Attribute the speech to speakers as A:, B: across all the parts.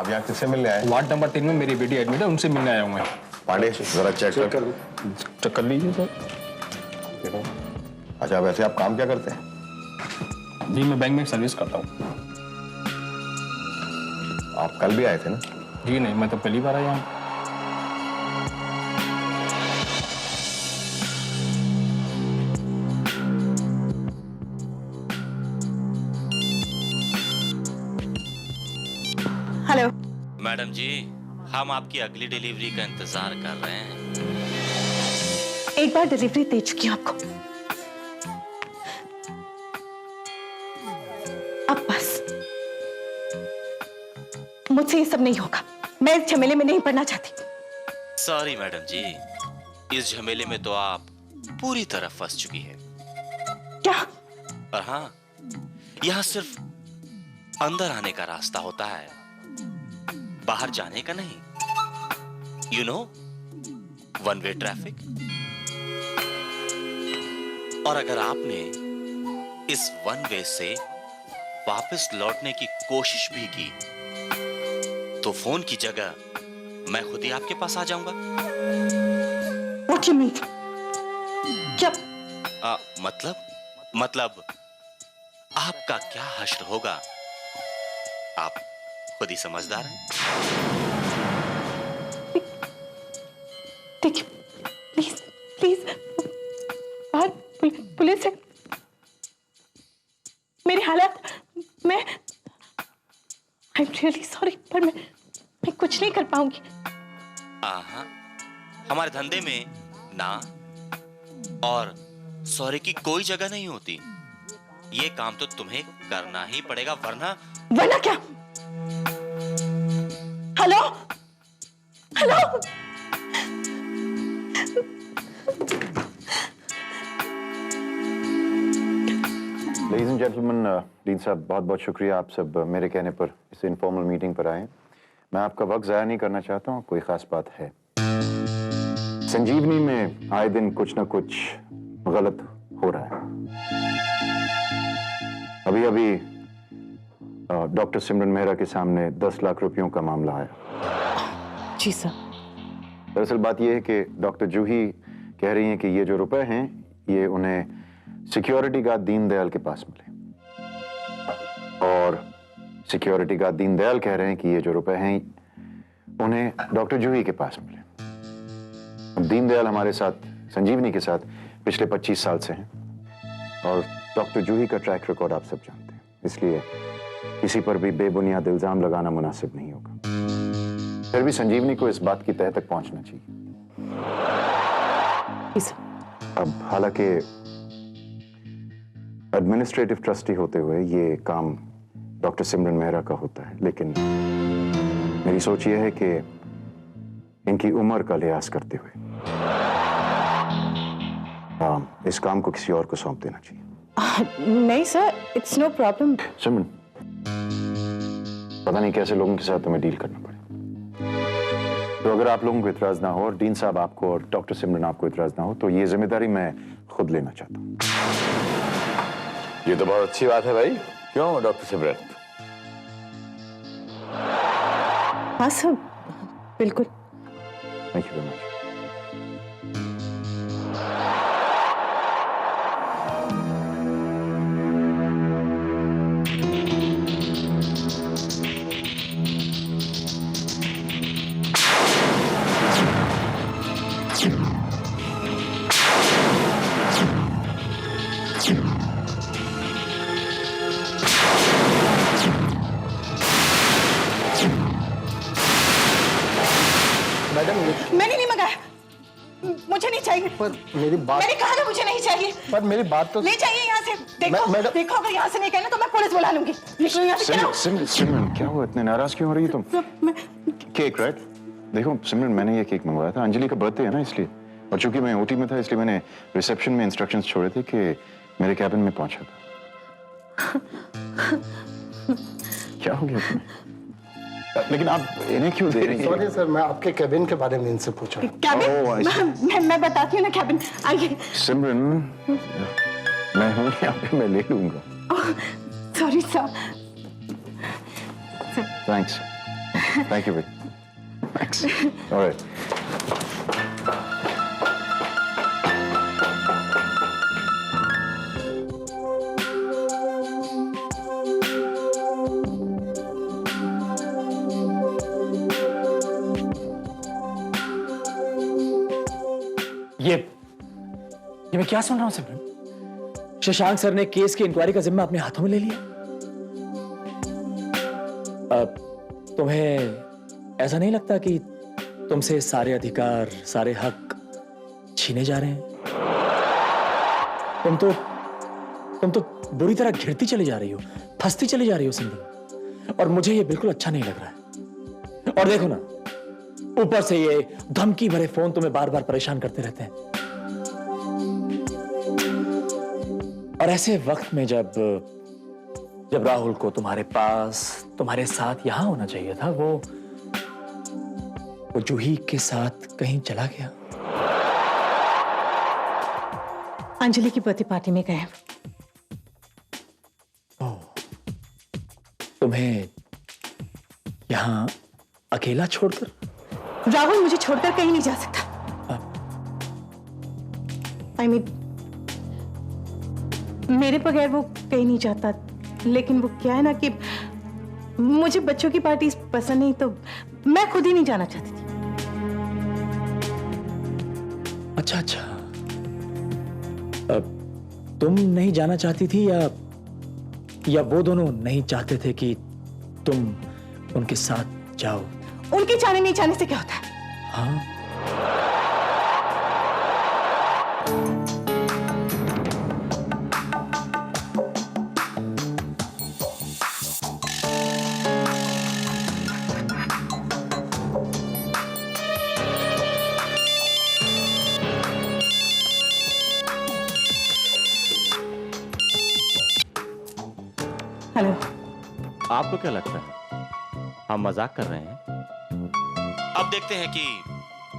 A: आप यहाँ किससे मिलने आए?
B: वार्ड नंबर 3 में मेरी बेटी एडमिट है, उनसे मिलने आया हूँ मैं।
A: पांडे जरा चेक कर लीजिए सर। अच्छा वैसे आप काम क्या करते हैं?
B: जी मैं बैंक में सर्विस करता हूँ।
A: आप कल भी आए थे ना?
B: जी नहीं, मैं तो पहली बार आया हूँ।
C: हेलो
D: मैडम जी, हम आपकी अगली डिलीवरी का इंतजार कर रहे हैं।
C: एक बार डिलीवरी दे चुकी हूं आपको, अब बस मुझसे ये सब नहीं होगा। मैं इस झमेले में नहीं पड़ना चाहती।
D: सॉरी मैडम जी, इस झमेले में तो आप पूरी तरह फंस चुकी है।
C: क्या?
D: पर हाँ, यहां सिर्फ अंदर आने का रास्ता होता है, बाहर जाने का नहीं। You know, one way traffic. और अगर आपने इस वन वे से वापस लौटने की कोशिश भी की तो फोन की जगह मैं खुद ही आपके पास आ जाऊंगा।
C: What do you mean? क्या?
D: मतलब आपका क्या हश्र होगा, आप खुद ही समझदार हैं।
C: देखिए प्लीज प्लीज, बाहर पुलिस है। मेरी हालत, मैं आई एम रियली सॉरी, पर मैं कुछ नहीं कर पाऊंगी।
D: हमारे धंधे में ना और सॉरी की कोई जगह नहीं होती। ये काम तो तुम्हें करना ही पड़ेगा, वरना
C: क्या? Hello hello,
E: ladies and gentleman, dean साहब बहुत बहुत शुक्रिया आप सब मेरे कहने पर इस इनफॉर्मल मीटिंग पर आए। मैं आपका वक्त ज़ाया नहीं करना चाहता हूँ। कोई ख़ास बात है, संजीवनी में आए दिन कुछ ना कुछ गलत हो रहा है। अभी अभी डॉक्टर सिमरन मेहरा के सामने 10 लाख रुपयों का मामला आया।
C: जी सर।
E: दरअसल बात यह है कि डॉक्टर जूही कह रही हैं कि ये जो रुपए हैं ये उन्हें सिक्योरिटी गार्ड दीनदयाल के पास मिले, और सिक्योरिटी गार्ड दीनदयाल कह रहे हैं कि ये जो रुपए हैं उन्हें डॉक्टर जूही के पास मिले। अब दीनदयाल हमारे साथ संजीवनी के साथ पिछले 25 साल से हैं और डॉक्टर जूही का ट्रैक रिकॉर्ड आप सब जानते हैं, इसलिए किसी पर भी बेबुनियाद इल्जाम लगाना मुनासिब नहीं होगा। फिर भी संजीवनी को इस बात की तह तक पहुंचना चाहिए। अब हालांकि एडमिनिस्ट्रेटिव ट्रस्टी होते हुए ये काम डॉक्टर सिमरन मेहरा का होता है, लेकिन मेरी सोच ये है कि इनकी उम्र का लिहाज करते हुए इस काम को किसी और को सौंप देना चाहिए।
C: नहीं सर, इट्स नो प्रॉब्लम।
E: सिमरन, पता नहीं कैसे लोगों के साथ तुम्हें डील करना पड़े, तो अगर आप लोगों को इतराज ना हो और डीन साहब आपको और डॉक्टर सिमरन आपको इतराज ना हो तो ये जिम्मेदारी मैं खुद लेना चाहता हूँ।
A: ये तो बहुत अच्छी बात है भाई। क्यों डॉक्टर सिमरन?
C: हाँ सर, बिल्कुल।
E: Thank you very much.
B: Madam
C: मैंने नहीं मंगाया, मुझे नहीं चाहिए।
B: पर मेरी बात,
C: मैंने कहा ना मुझे नहीं चाहिए।
B: पर मेरी बात तो
C: नहीं चाहिए यहाँ से। देखो देखो, अगर यहाँ से नहीं कहना तो मैं पुलिस बुला लूंगी। निकलो यहाँ से।
E: सिमरन क्या हुआ, इतने नाराज क्यों हो रही है तुम? Cake right? देखो सिमरन, मैंने ये केक मंगवाया था, अंजलि का बर्थडे है ना इसलिए, और चूंकि मैं ओटी में था इसलिए मैंने रिसेप्शन में इंस्ट्रक्शंस छोड़े थे कि मेरे कैबिन में पहुंचा था। क्या हो गया तुम्हें? लेकिन आप इन्हें क्यों दे रही हैं?
F: सॉरी सर, मैं आपके कैबिन के बारे में इनसे पूछा।
C: कैबिन? मैं बताती हूँ ना कैबिन। आइए।
E: सिमरन, मैं हूँ यहाँ पे, मैं ले लूंगा।
C: Sorry sir.
E: Thanks. Thank you, baby. Thanks. All right.
G: ये मैं क्या सुन रहा हूं सिमरन? शशांक सर ने केस की इंक्वायरी का जिम्मा अपने हाथों में ले लिया। अब तुम्हें ऐसा नहीं लगता कि तुमसे सारे अधिकार, सारे हक छीने जा रहे हैं? तुम तो बुरी तरह घिरती चली जा रही हो, फंसती चली जा रही हो सिमरन, और मुझे ये बिल्कुल अच्छा नहीं लग रहा है। और देखो ना, ऊपर से ये धमकी भरे फोन तुम्हें बार बार परेशान करते रहते हैं। और ऐसे वक्त में जब राहुल को तुम्हारे पास, तुम्हारे साथ यहां होना चाहिए था, वो जूही के साथ कहीं चला गया।
C: अंजलि की बर्थडे पार्टी में गए।
G: तुम्हें यहां अकेला छोड़कर?
C: राहुल मुझे छोड़कर कहीं नहीं जा सकता। I mean, मेरे बगैर वो कहीं नहीं जाता, लेकिन वो क्या है ना कि मुझे बच्चों की पार्टी पसंद नहीं, तो मैं खुद ही नहीं जाना चाहती थी।
G: अच्छा, अब तुम नहीं जाना चाहती थी या वो दोनों नहीं चाहते थे कि तुम उनके साथ जाओ?
C: उनके जाने नहीं जाने से क्या होता है?
G: हाँ,
C: हेलो।
D: आपको क्या लगता है हम मजाक कर रहे हैं? अब देखते हैं कि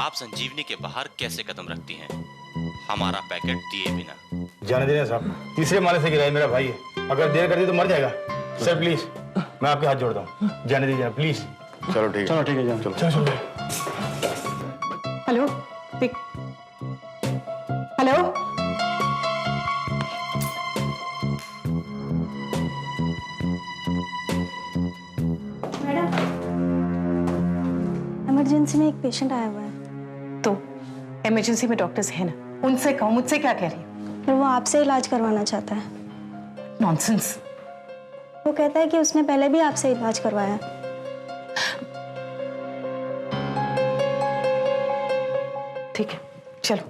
D: आप संजीवनी के बाहर कैसे कदम रखती हैं, हमारा पैकेट दिए बिना।
H: जाने दीजिए साहब, तीसरे माले से गिरा है, मेरा भाई है, अगर देर कर दी तो मर जाएगा। सर प्लीज, मैं आपके हाथ जोड़ता हूँ, जाने दीजिए प्लीज।
E: चलो ठीक है।
H: चलो ठीक है, जान चलो चलो चलो।
C: हेलो देख, हेलो।
I: इमरजेंसी में एक पेशेंट आया हुआ है।
C: तो इमरजेंसी में डॉक्टर्स हैं ना, उनसे कहो, मुझसे क्या कह रही है?
I: फिर वो आपसे इलाज करवाना चाहता है।
C: नॉनसेंस।
I: वो कहता है कि उसने पहले भी आपसे इलाज करवाया।
C: ठीक है, चलो।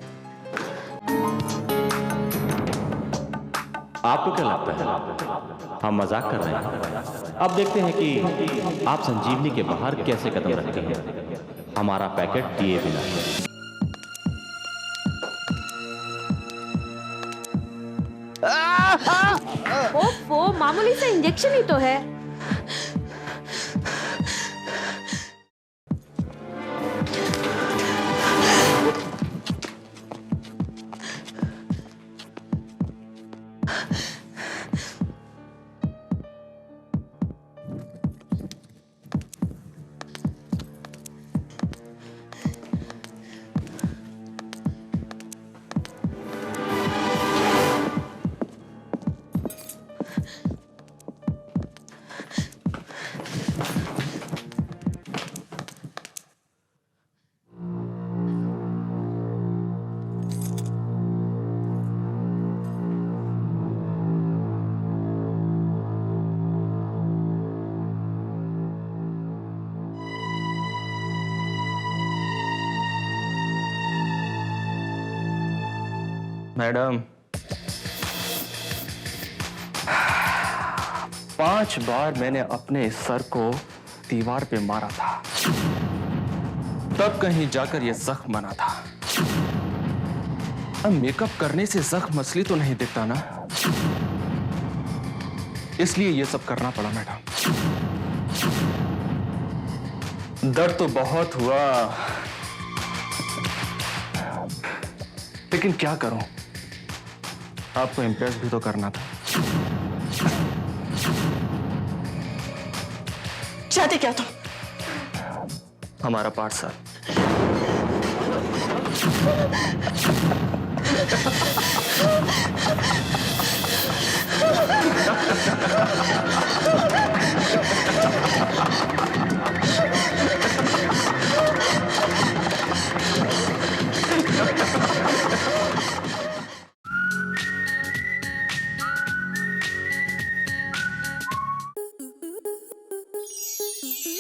D: आपको क्या लगता है हम मजाक कर रहे हैं? अब देखते हैं कि आप संजीवनी के बाहर कैसे कदम रखते हैं, हमारा पैकेट दिए बिना।
J: ओफो, मामूली सा इंजेक्शन ही तो है।
B: मैडम, 5 बार मैंने अपने सर को दीवार पे मारा था, तब कहीं जाकर यह जख्म बना था। अब मेकअप करने से जख्म असली तो नहीं दिखता ना, इसलिए यह सब करना पड़ा मैडम। दर्द तो बहुत हुआ, लेकिन क्या करूं, आपको इम्प्रेस भी तो करना था।
C: चाहते क्या तुम?
B: हमारा पार्सल।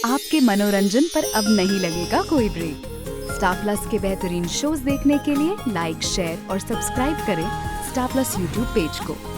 K: आपके मनोरंजन पर अब नहीं लगेगा कोई ब्रेक। स्टार प्लस के बेहतरीन शोज देखने के लिए लाइक, शेयर और सब्सक्राइब करें स्टार प्लस यूट्यूब पेज को।